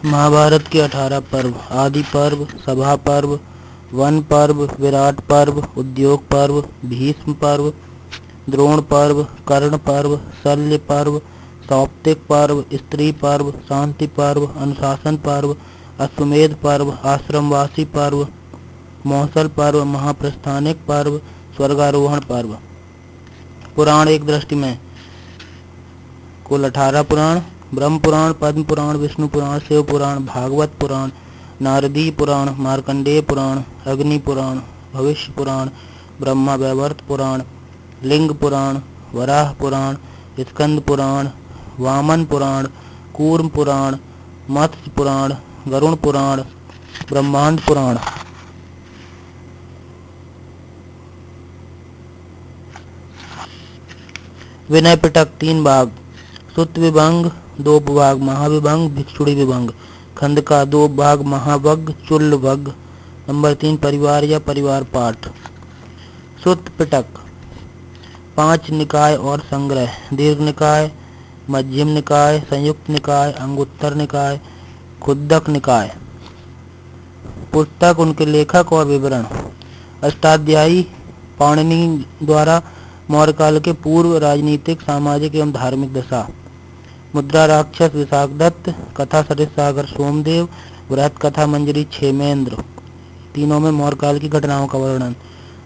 महाभारत के 18 पर्व: आदि पर्व, सभा पर्व, वन पर्व, विराट पर्व, उद्योग पर्व, भीष्म पर्व, द्रोण पर्व, कर्ण पर्व, शल्य पर्व, सौप्तिक पर्व, स्त्री पर्व, शांति पर्व, अनुशासन पर्व, अश्वमेध पर्व, आश्रमवासी पर्व, मौसल पर्व, महाप्रस्थानिक पर्व, स्वर्गारोहण पर्व। पुराण एक दृष्टि में कुल 18 पुराण: ब्रह्म पुराण, पद्म पुराण, विष्णु पुराण, शिव पुराण, भागवत पुराण, नारदीय पुराण, मार्कंडेय पुराण, अग्नि पुराण, भविष्य पुराण, ब्रह्मा वैवर्त पुराण, लिंग पुराण, वराह पुराण, स्कंद पुराण, वामन पुराण, कूर्म पुराण, मत्स्य पुराण, गरुण पुराण, ब्रह्मांड पुराण। विनय पिटक 3 भाग: सुत्त विभंग 2 भाग, महाविभंग, भिक्षुड़ी विभंग। खंड का 2 भाग, महावग, चुल्ल वग। नंबर 3, परिवार या परिवार पाठ। सुत्त पिटक 5 निकाय और संग्रह: दीर्घ निकाय, मध्यम निकाय, संयुक्त निकाय, अंगुत्तर निकाय, खुद्दक निकाय। पुस्तक, उनके लेखक और विवरण। अष्टाध्यायी पाणिनि द्वारा मौर्य काल के पूर्व राजनीतिक, सामाजिक एवं धार्मिक दशा। मुद्रा राक्षस विशाखदत्त, कथा सरित सागर सोमदेव, बृहत कथा मंजरी क्षेमेंद्र। तीनों में मौर्य काल की घटनाओं का वर्णन।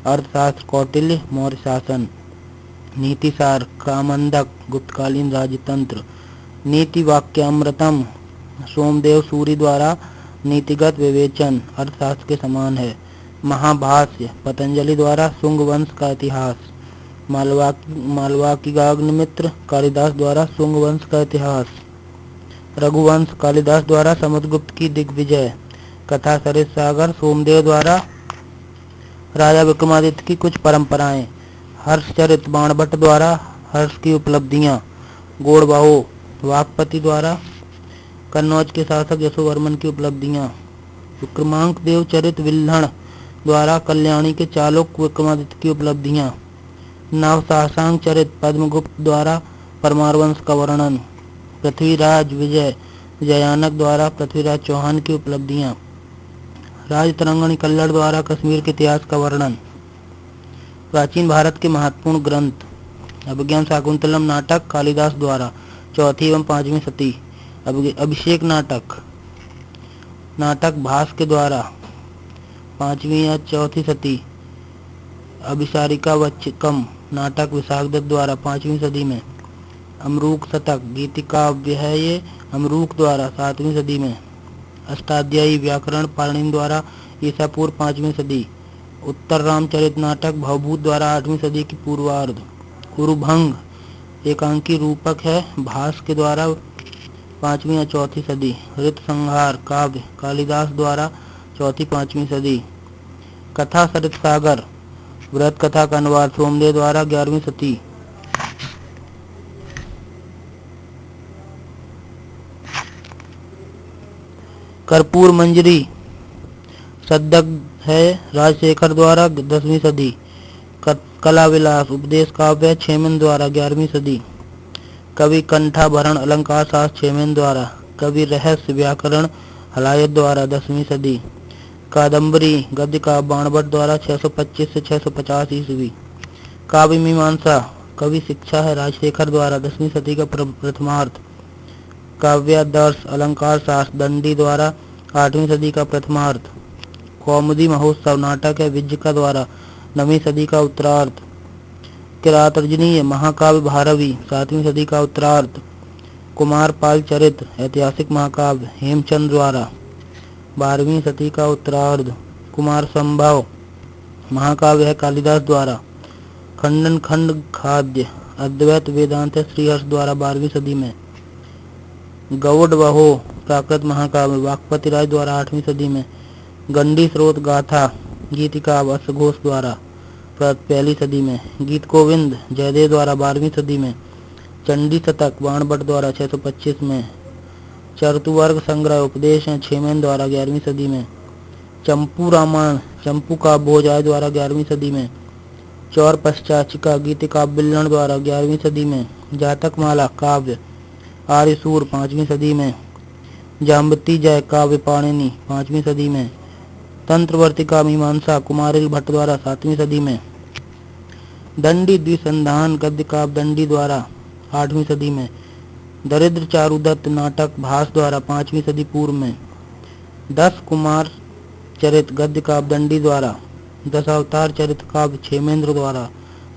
अर्थशास्त्र कौटिल्य, मौर्य शासन। नीतिसार कामंदक, गुप्तकालीन राजतंत्र। नीति वाक्यामृतम, सोमदेव सूरी द्वारा नीतिगत विवेचन, अर्थशास्त्र के समान है। महाभाष्य, पतंजलि द्वारा शुंग वंश का इतिहास। मालवाकिगाग्निमित्र, कालिदास द्वारा शुंग वंश का इतिहास। रघुवंश, कालिदास द्वारा समुद्रगुप्त की दिग्विजय। कथा सरित सागर, सोमदेव द्वारा राजा विक्रमादित्य की कुछ परंपराएं। हर्षचरित, बाणभट्ट द्वारा हर्ष की उपलब्धियां। गोड़बाहो, वाकपति द्वारा कन्नौज के शासक यशोवर्मन की उपलब्धियां। विक्रमांक देव चरित, विल्हण द्वारा कल्याणी के चालुक्य विक्रमादित्य की उपलब्धियां। नवशासांक चरित, पद्मगुप्त द्वारा परमार वंश का वर्णन। पृथ्वीराज विजय, जयानक द्वारा पृथ्वीराज चौहान की उपलब्धियां। राजतरंगिणी कल्लड़ द्वारा कश्मीर के इतिहास का वर्णन। प्राचीन भारत के महत्वपूर्ण ग्रंथ। अभिज्ञान शाकुंतलम नाटक, कालिदास द्वारा 4वीं एवं 5वीं शती। अभिषेक नाटक, नाटक भास के द्वारा 5वीं या 4वीं शती। अभिसारिका वच्चिकम, नाटक विशाखदत्त द्वारा 5वीं सदी में। अमरूक शतक, गीतिकाव्य है ये, अमरूक द्वारा 7वीं सदी में। अष्टाध्यायी व्याकरण, पाणिनि द्वारा ईसा पूर्व 5वीं सदी। उत्तर रामचरित नाटक, भवभूत द्वारा 8वीं सदी की पूर्वार्ध। कुरुभंग एकांकी रूपक है, भास के द्वारा 5वीं या 4वीं सदी। ऋत संहार काव्य, कालिदास द्वारा 4वीं 5वीं सदी। कथा सरित सागर, बृहत कथा का अनुवाद, सोमदेव द्वारा 11वीं शती। कर्पूर मंजरी सद्दग है, राजशेखर द्वारा 10वीं सदी। कला विलास उपदेश काव्य, छेमन द्वारा 11वीं सदी। कवि कंठाभरण अलंकार शास्त्र, छेमन द्वारा। कवि रहस्य व्याकरण, हलायत द्वारा 10वीं सदी। कादम्बरी गद्य का, बाणभट्ट द्वारा 625 से 650 ईस्वी। काव्य मीमांसा, कवि शिक्षा है, राजशेखर द्वारा 10वीं सदी का प्रथमार्ध। काव्यादर्श अलंकार शास्त्र, दंडी द्वारा 8वीं सदी का प्रथमार्ध। कौमुदी महोत्सव नाटक है, विज्ज का द्वारा 9वीं सदी का उत्तरार्ध। किरातर्जनीय महाकाव्य भारवी 7वीं सदी का उत्तरार्ध। कुमारपाल चरित ऐतिहासिक महाकाव्य, हेमचंद द्वारा 12वीं शती का उत्तरार्ध। कुमार संभव महाकाव्य है, कालिदास द्वारा। खंडन खंड खाद्य अद्वैत वेदांत श्रीहर्ष द्वारा 12वीं सदी में। गौड़ बहो प्राकृत महाकाव्य, वाकपति राज द्वारा 8वीं सदी में। गंडी स्रोत गाथा गीतिका, अश्वघोष द्वारा 1ली सदी में। गीत गोविंद जयदेव द्वारा 12वीं सदी में। चंडी शतक बाणभट्ट द्वारा 625 में। चतुर्वर्ग संग्रह उपदेश हैं, छेमन द्वारा 11वीं सदी में। चंपू रामायण चंपू का भोजाय द्वारा 11वीं सदी में। चौर पश्चाचिका गीतिका बिल्लण द्वारा 11वीं सदी में। जातक माला काव्य आर्यसूर 5वीं सदी में। जाम्बती जय काव्य पाणिनि 5वीं सदी में। तंत्रवर्तिका मीमांसा कुमारिल भट्ट द्वारा 7वीं सदी में। दंडी द्विसंधान गद्य काव्य दंडी द्वारा 8वीं सदी में। दरिद्र चारुदत्त नाटक भास द्वारा 5वीं सदी पूर्व में। 10 कुमार चरित गद्य काव्य दंडी द्वारा। 10 अवतार चरित काव्य क्षेमेंद्र द्वारा।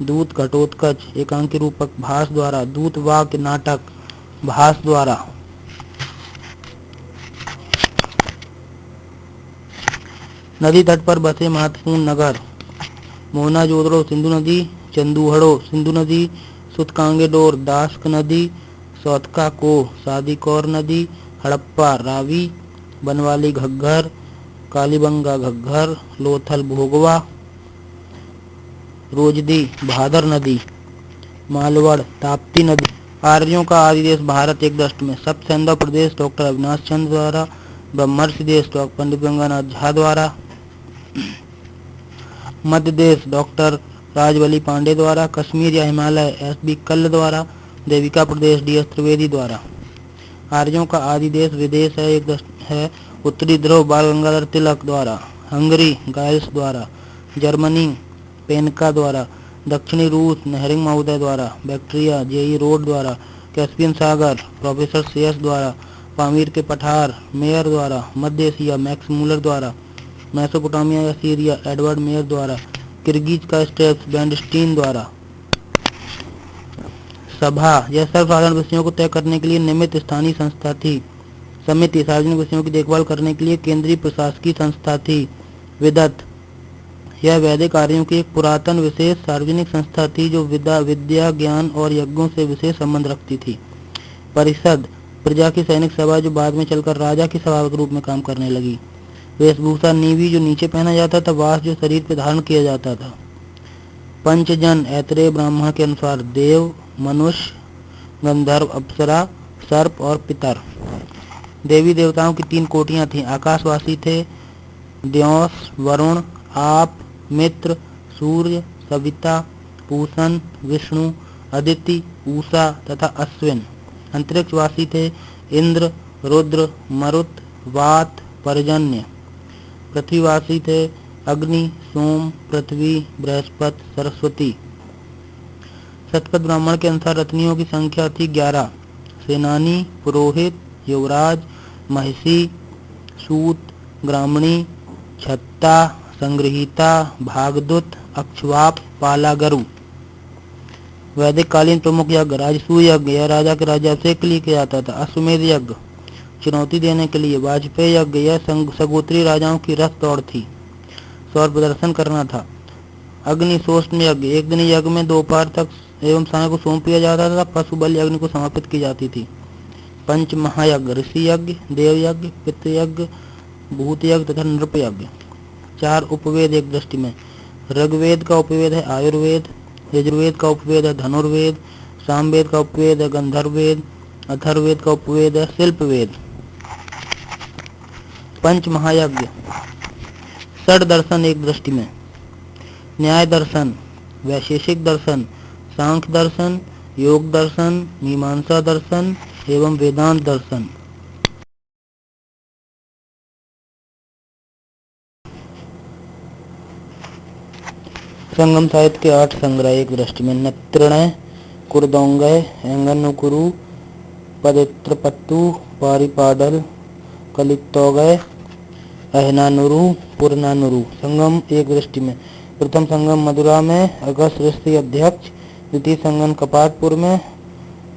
दूत घटोत्कच एकांकी रूपक भास द्वारा। दूत वाक्य नाटक भास द्वारा। नदी तट पर बसे महत्वपूर्ण नगर मोहनाजोदड़ो सिंधु नदी, चंदूहड़ो सिंधु नदी, सुतकांगेडोर दास्क नदी, सौतका को सादीकौर नदी, हड़प्पा रावी, बनवाली घग्घर, कालीबंगा घग्घर, लोथल भोगवा, रोजदी भादर नदी, मालवड़ ताप्ती नदी। आर्यों का आदि देश भारत एक दृष्टि में। सप्तसैंधव प्रदेश डॉक्टर अविनाश चंद्र द्वारा। ब्रह्मर्षि देश डॉक्टर पंडित गंगानाथ झा द्वारा। मध्य देश डॉक्टर राजवली पांडे द्वारा। कश्मीर या हिमालय एस.बी. कल्ल द्वारा। देविका प्रदेश डी.एस. त्रिवेदी द्वारा। आर्यों का आदि देश विदेश है उत्तरी ध्रुव बाल गंगाधर तिलक द्वारा। हंगरी गाइल्स द्वारा। जर्मनी पेनका द्वारा। दक्षिणी रूस नेहरिंग महोदय द्वारा। Bactria JE. रोड द्वारा। कैस्पियन सागर प्रोफेसर सेयस द्वारा। पामीर के पठार मेयर द्वारा। मध्य एशिया मैक्स मूलर द्वारा। मेसोपोटामिया या सीरिया एडवर्ड मेयर द्वारा। किर्गिज का स्टेप्स बैंडस्टीन द्वारा। सभा यह सर्वसाधारण विषयों को तय करने के लिए नियमित स्थानीय संस्था थी। समिति सार्वजनिक विषयों की देखभाल करने के लिए केंद्रीय प्रशासकीय संस्था थी। विदत यह वैदिक कार्यों की एक पुरातन विशेष सार्वजनिक संस्था थी जो विद्या ज्ञान और यज्ञों से विशेष संबंध रखती थी। परिषद प्रजा की सैनिक सभा जो बाद में चलकर राजा की सभा के रूप में काम करने लगी। वेशभूषा नीवी जो नीचे पहना जाता था। वास जो शरीर पर धारण किया जाता था। पंचजन ऐतरेय ब्राह्मण के अनुसार देव मनुष्य गंधर्व अप्सरा सर्प और पितर। देवी देवताओं की 3 कोटियां थीं। आकाशवासी थे द्यौस वरुण आप मित्र सूर्य सविता पूषण विष्णु अदिति उषा तथा अश्विन। अंतरिक्षवासी थे इंद्र रुद्र मरुत वात पर्जन्य। पृथ्वीवासी थे अग्नि सोम पृथ्वी बृहस्पति सरस्वती। शतपथ ब्राह्मण के अनुसार रत्नियों की संख्या थी 11। सेनानी पुरोहित युवराज महिषी सूत ग्रामणी छत्ता संग्रहिता भागदूत अक्षवाप पालागरु। वैदिक कालीन प्रमुख यज्ञ राजसूय यज्ञ यह राजा के राज्याभिषेक के लिए किया जाता था। अश्वमेध यज्ञ चुनौती देने के लिए। वाजपेयी यज्ञ यह सगोत्री राजाओं की रथ दौड़ थी। सौर प्रदर्शन करना था। अग्निशोषण यज्ञ एक दिन यज्ञ में दोपहर तक एवं सांय को सौंप दिया जाता था। पशु बलि अग्नि को समापित की जाती थी। पंच महायज्ञ ऋषि यज्ञ देव यज्ञ पितृ यज्ञ भूत यज्ञ तथा नृप यज्ञ। 4 उपवेद एक दृष्टि में। ऋग्वेद का उपवेद है आयुर्वेद। यजुर्वेद का उपवेद है धनुर्वेद। सामवेद का उपवेद है गंधर्ववेद। अथर्ववेद का उपवेद है शिल्पवेद। पंच महायज्ञ। षड दर्शन एक दृष्टि में। न्याय दर्शन वैशेषिक दर्शन सांख्य दर्शन योग दर्शन मीमांसा दर्शन एवं वेदांत दर्शन। संगम साहित्य के 8 संग्रह एक दृष्टि में। नत्रिणय कुरदोंगय एंगनुकुरु पदित्रपत्तु पारिपाडल कलितोगय अहनानुरु पुरनानुरु। संगम एक दृष्टि में। प्रथम संगम मदुरा में अगस्त ऋषि अध्यक्ष। द्वितीय संगम कपाटपुर में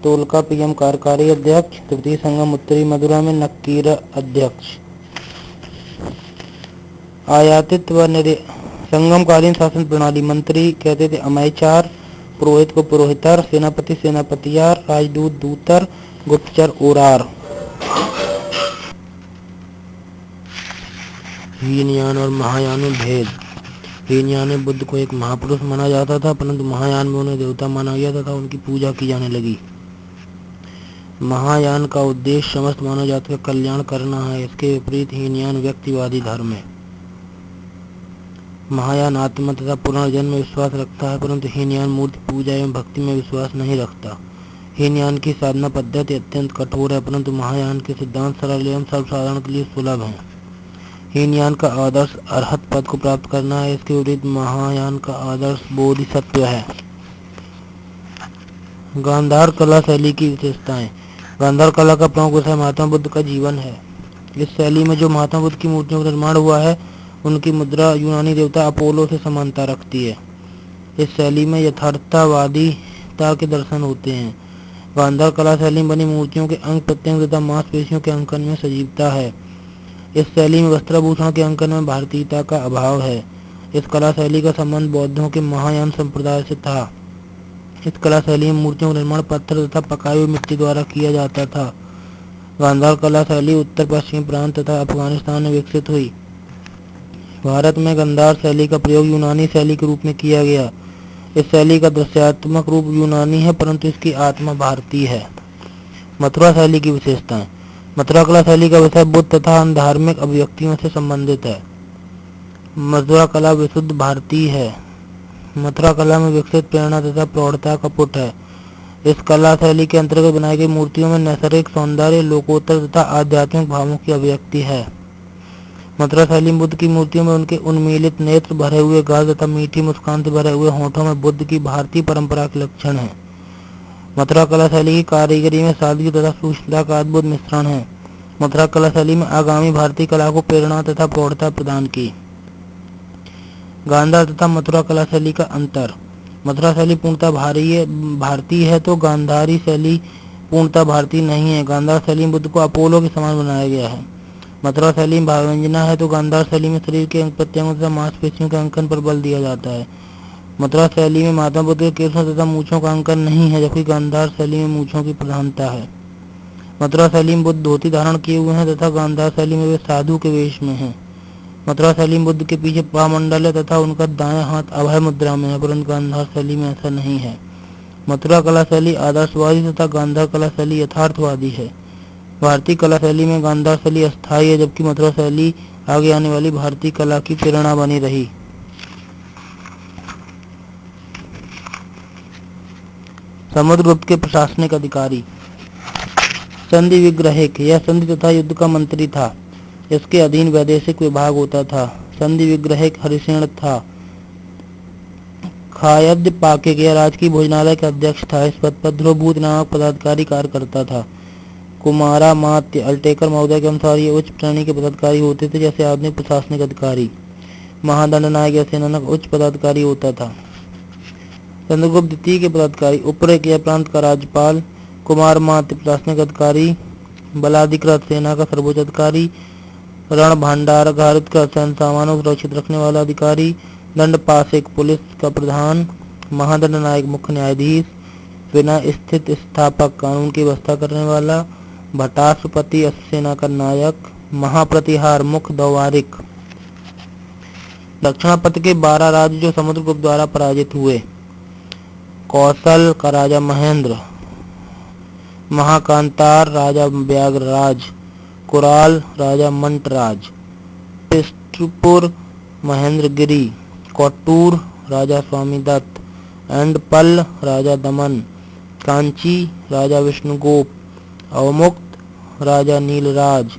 तोलका पीएम कार्यकारी अध्यक्ष। तृतीय संगम उत्तरी मदुरा में नक्कीर अध्यक्ष। आयातित व संगमकालीन शासन प्रणाली। मंत्री कहते थे अमयचार पुरोहित को पुरोहितर सेनापति सेनापतियार राजदूत दूतर गुप्तचर ओरार। हीनयान और महायान में भेद। हीनयान में बुद्ध को एक महापुरुष माना जाता था परंतु महायान में उन्हें देवता माना गया तथा उनकी पूजा की जाने लगी। महायान का उद्देश्य समस्त मानव जाति का कल्याण करना है। इसके विपरीत हीनयान व्यक्तिवादी धर्म है। महायान आत्मा तथा पुनर्जन्म में विश्वास रखता है परंतु हीनयान मूर्ति पूजा एवं भक्ति में विश्वास नहीं रखता। हीनयान की साधना पद्धति अत्यंत कठोर है, परंतु महायान के सिद्धांत सरल एवं सर्वसाधारण के लिए सुलभ हैं। हीनयान का आदर्श अरहत पद को प्राप्त करना है, इसके विपरीत महायान का आदर्श बोधिसत्व है। गांधार कला शैली की विशेषताएं। गांधार कला का प्रमुख विषय महात्मा बुद्ध का जीवन है। इस शैली में जो महात्मा बुद्ध की मूर्तियों का निर्माण हुआ है, उनकी मुद्रा यूनानी देवता अपोलो से समानता रखती है। इस शैली में यथार्थवादिता के दर्शन होते हैं। गांधार कला शैली में बनी मूर्तियों के अंग प्रत्यंग तथा मांसपेशियों के अंकन में सजीवता है। इस शैली में वस्त्राभूषण के अंकन में भारतीयता का अभाव है। इस कला शैली का संबंध बौद्धों के महायान संप्रदाय से था। इस कला शैली में मूर्तियों का निर्माण पत्थर तथा पकाई हुई मिट्टी द्वारा किया जाता था। गांधार कला शैली उत्तर पश्चिमी प्रांत तथा अफगानिस्तान में विकसित हुई। भारत में गांधार शैली का प्रयोग यूनानी शैली के रूप में किया गया। इस शैली का दृश्यात्मक रूप यूनानी है, परंतु इसकी आत्मा भारतीय है। मथुरा शैली की विशेषताएं। मथुरा कला शैली का विषय बुद्ध तथा धार्मिक अभिव्यक्तियों से संबंधित है। मथुरा कला विशुद्ध भारतीय है। मथुरा कला में विकसित प्रेरणा तथा प्रौढ़ता का पुट है। इस कला शैली के अंतर्गत बनाई गई मूर्तियों में नैसर्गिक सौंदर्य, लोकोत्तर तथा आध्यात्मिक भावों की अभिव्यक्ति है। मथुरा शैली बुद्ध की मूर्तियों में उनके उन्मीलित नेत्र, भरे हुए गाल तथा मीठी मुस्कान से भरे हुए होठों में बुद्ध की भारतीय परंपरा के लक्षण हैं। मथुरा कला शैली की कारीगरी में सादगी तथा सूक्ष्मता का अद्भुत मिश्रण है। मथुरा कला शैली में आगामी भारतीय कला को प्रेरणा तथा प्रौढ़ता प्रदान की। गांधार तथा मथुरा कला शैली का अंतर। मथुरा शैली पूर्णतः भारतीय है तो गांधारी शैली पूर्णतः भारतीय नहीं है। गांधार शैली में बुद्ध को अपोलो के समान बनाया गया है। मथुरा शैली में भावव्यंजना है तो गांधार शैली में शरीर के अंग प्रत्यंगों तथा मांसपेशियों के अंकन पर बल दिया जाता है। मथुरा शैली में महात्मा बुद्ध के केशों तथा मूछों का अंकन नहीं है, जबकि गांधार शैली में मूछों की प्रधानता है। मथुरा शैली में बुद्ध धोती धारण किए हुए हैं तथा गांधार शैली में वे साधु के वेश में हैं। मथुरा शैली में बुद्ध के पीछे पामंडल है तथा उनका दायां हाथ अभय मुद्रा में है, परंतु गांधार शैली में ऐसा नहीं है। मथुरा कला शैली आदर्शवादी तथा गांधार कला शैली यथार्थवादी है। भारतीय कला शैली में गांधार शैली अस्थायी है, जबकि मथुरा शैली आगे आने वाली भारतीय कला की प्रेरणा बनी रही। समुद्रगुप्त के प्रशासनिक अधिकारी। संधि विग्रहिक, यह संधि तथा युद्ध का मंत्री था। इसके अधीन वैदेशिक विभाग होता था। संधि विग्रहिक हरिसेन था। खायद्य पाके के राजकीय भोजनालय का अध्यक्ष था। इस पद पर ध्रुवभूत नामक पदाधिकारी कार्य करता था। कुमारा मात्य अल्टेकर महोदय के अनुसार ये उच्च श्रेणी के पदाधिकारी होते थे, जैसे आधुनिक प्रशासनिक अधिकारी। महादंड नायक या सेनानायक उच्च पदाधिकारी होता था। चंद्रगुप्त द्वितीय के पदाधिकारी उपरेक या प्रांत का राज्यपाल, कुमार मात्य प्रशासनिक अधिकारी, बलाधिकृत सेना का सर्वोच्च अधिकारी, रण भंडारगार का सैन्य सामानों को सुरक्षित रखने वाला अधिकारी, दंडपाशिक पुलिस का प्रधान, महादंड नायक मुख्य न्यायाधीश, विनय स्थित स्थापक कानून की व्यवस्था करने वाला, भटासुपति सेना का नायक, महाप्रतिहार मुख्य दौवारिक। दक्षिणापथ के 12 राज्य जो समुद्रगुप्त द्वारा पराजित हुए। कौशल का राजा महेंद्र, महाकांतार राजा व्याघ्रराज, कुराल राजा मंटराज, पिष्टपुर महेंद्रगिरी, कोट्टूर राजा स्वामीदत्त, एंडपल राजा दमन, कांची राजा विष्णुगोप, अवमुक्त राजा नीलराज,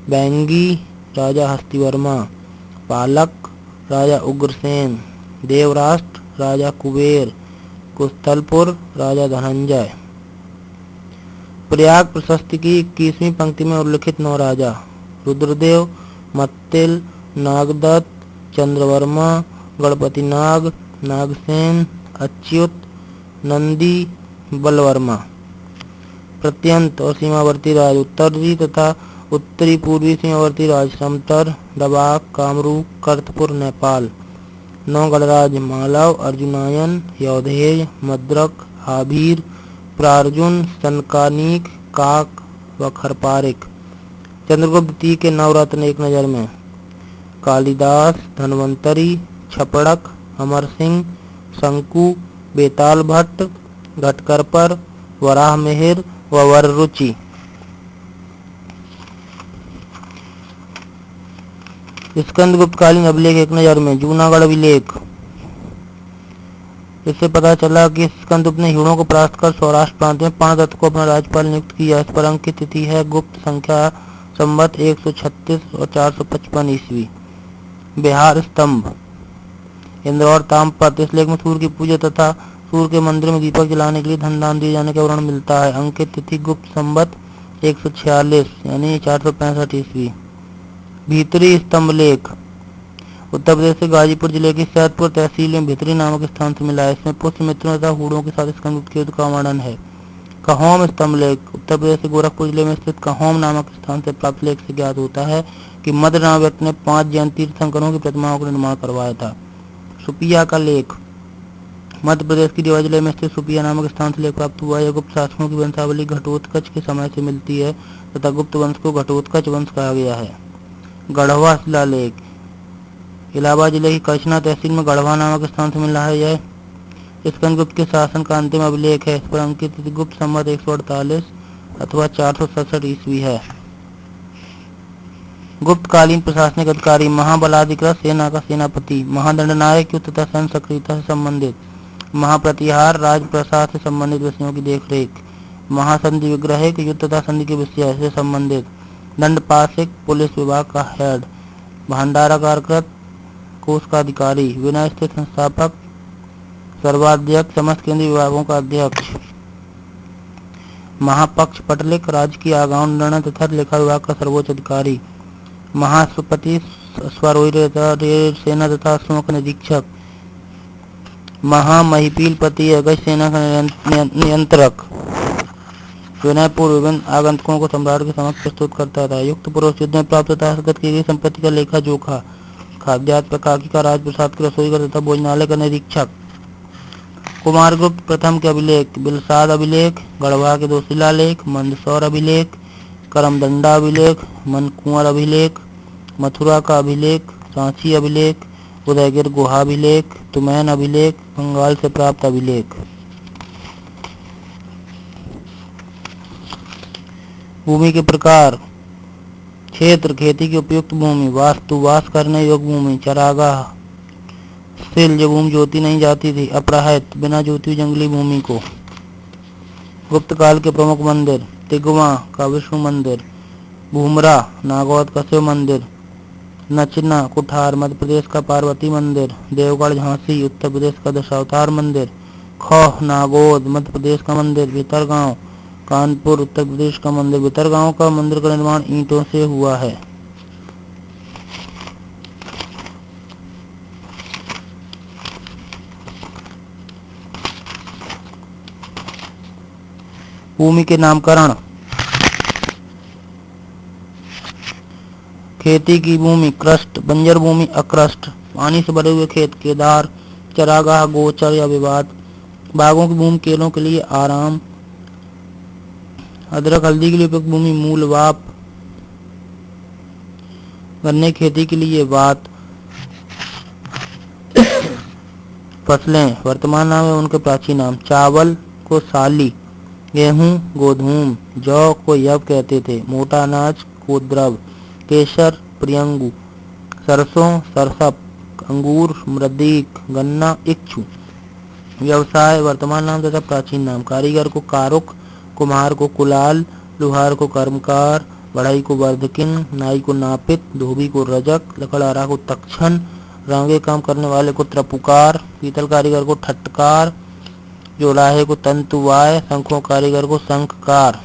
बैंगी राजा हस्तिवर्मा, पालक राजा उग्रसेन, देवराष्ट्र राजा कुबेर, कुस्थलपुर राजा धनंजय। प्रयाग प्रशस्ति की 21वीं पंक्ति में उल्लिखित 9 राजा रुद्रदेव, मत्तिल, नागदत्त, चंद्रवर्मा, गणपति नाग, नागसेन, अच्युत, नंदी, बलवर्मा। प्रत्यंत और सीमावर्ती राज उत्तरी तथा उत्तरी पूर्वी सीमावर्ती राज समतर, दबाक, कामरूप, कर्तपुर, नेपाल। 9 गणराज मालव, अर्जुनायन, यौधेय, मद्रक, आभीर, प्रार्जुन, सनकानीक, काक व खरपारिक। चंद्रगुप्त द्वितीय के नवरत्न एक नजर में। कालिदास, धन्वंतरी, छपड़क, अमर सिंह, शंकु, बेताल भट्ट, घटकरपर, वराह मिहिर व वररुचि। स्कंदगुप्तकालीन अभिलेख एक नजर में। जूनागढ़ अभिलेख इससे पता चला कि स्कंदगुप्त ने ह्यूणों को परास्त कर सौराष्ट्र प्रांत में 5 दत्त को अपना राज्यपाल नियुक्त किया। इस पर अंकित तिथि है गुप्त संख्या संवत 136 और 455 ईस्वी। बिहार स्तंभ। इंदौर ताम्रपत्र। इस लेख में सूर्य की पूजा तथा सूर्य के मंदिर में दीपक जलाने के लिए धन दान दिए जाने का वर्णन मिलता है। अंकित तिथि गुप्त संवत 146 यानी 465 ईस्वी। भीतरी स्तंभ लेख। उत्तर प्रदेश के गाजीपुर जिले की सैदपुर तहसील में भीतरी नामक स्थान से मिला है। इसमें पुष्य मित्रों तथा हूणों के साथ स्कंदगुप्त के युद्ध का वर्णन है। कहोम स्तंभ लेख। उत्तर प्रदेश के गोरखपुर जिले में स्थित कहोम नामक स्थान से प्राप्त लेख से ज्ञात होता है कि मद्र नामक व्यक्ति ने 5 जैन तीर्थंकरों की प्रतिमाओं का निर्माण करवाया था। सुपिया का लेख। मध्य प्रदेश की रीवा जिले में स्थित सुपिया नामक स्थान से लेख प्राप्त हुआ। यह गुप्त शासकों की वंशावली घटोत्कच के समय से मिलती है तथा गुप्त वंश को घटोत्कच वंश कहा गया है। गढ़वा शिलालेख। इलाहाबाद जिले की कचना तहसील में गढ़वा नामक स्थान से मिला है। यह स्कंदगुप्त के शासन का अंतिम अभिलेख है। इस पर अंकित गुप्त संवत 148 अथवा 467 ईस्वी है। गुप्तकालीन प्रशासनिक अधिकारी। महाबलाधिकृत सेना का सेनापति। महादंडनायक युद्ध तथा सैन्य सक्रियता से संबंधित। महाप्रतिहार राजप्रसाद से संबंधित विषयों की देखरेख। महासंधि विग्रहिक युद्ध तथा संधि के विषय से संबंधित। दंडपाशिक पुलिस विभाग का हेड। भंडारागारकृत कोष का अधिकारी। विनय स्थित संस्थापक। सर्वाध्यक्ष समस्त केंद्रीय विभागों का अध्यक्ष। महापक्ष पटलिक राज्य की आगाम निर्णय तथा लेखा विभाग का सर्वोच्च अधिकारी। महासुपति स्वारोही सेना तथा अश्वों का निरीक्षक। महामहिपीलपति अगस्त सेना का नियंत्रक। विनयपूर्व विभिन्न आगंतुकों को सम्राट के समक्ष प्रस्तुत करता था। युक्त पुरुष युद्ध में प्राप्त तथा हस्तगत की गई संपत्ति का लेखा जोखा। खाद्यात प्रकाकी का राजप्रसाद के रसोई का तथा भोजनालय का निरीक्षक। कुमारगुप्त प्रथम के अभिलेख। बिलसाद अभिलेख। गढ़वा के 2 शिलालेख। मंदसौर अभिलेख। करमदंडा अभिलेख। मनकुंवर अभिलेख। मथुरा का अभिलेख। सांची अभिलेख। उदयगिर गुहा अभिलेख। तुमैन अभिलेख। बंगाल से प्राप्त अभिलेख। भूमि के प्रकार। क्षेत्र खेती की उपयुक्त भूमि। वास्तु वास करने योग्य भूमि। चरागाह। सिल जो भूमि जोती नहीं जाती थी। अपराहित बिना जोती हुई जंगली भूमि को। गुप्त काल के प्रमुख मंदिर। तिगवा का विष्णु मंदिर। भूमरा नागौद का शिव मंदिर। नचना कुठार मध्य प्रदेश का पार्वती मंदिर। देवगढ़ झांसी उत्तर प्रदेश का दशावतार मंदिर। खौह नागौद मध्य प्रदेश का मंदिर। भितरगांव कानपुर उत्तर प्रदेश का मंदिर। भितरगांव का मंदिर का निर्माण ईंटों से हुआ है। भूमि के नामकरण। खेती की भूमि क्रस्ट। बंजर भूमि अक्रस्ट। पानी से भरे हुए खेत केदार। चरागाह गोचर या विवाद। बागों की भूमि केलों के लिए आराम। अदरक हल्दी के लिए उपयुक्त भूमि मूल वाप। गन्ने खेती के लिए वात। फसलें वर्तमान नाम है उनके प्राचीन नाम। चावल को साली। गेहूं गोधूम। जौ को यव कहते थे। मोटा अनाज को द्रव। केसर प्रियंगु। सरसों सरसप। अंगूर मृदीक। गन्ना इक्षु। व्यवसाय वर्तमान नाम तथा प्राचीन नाम। कारीगर को कारुक। कुम्हार को कुलाल। लुहार को कर्मकार। बढ़ई को वर्धकिन। नाई को नापित। धोबी को रजक। लकड़हारा को तक्षण। रांगे काम करने वाले को त्रपुकार। पीतल कारीगर को ठटकार। जोलाहे को तंतुवाय। शंखों कारीगर को शंखकार।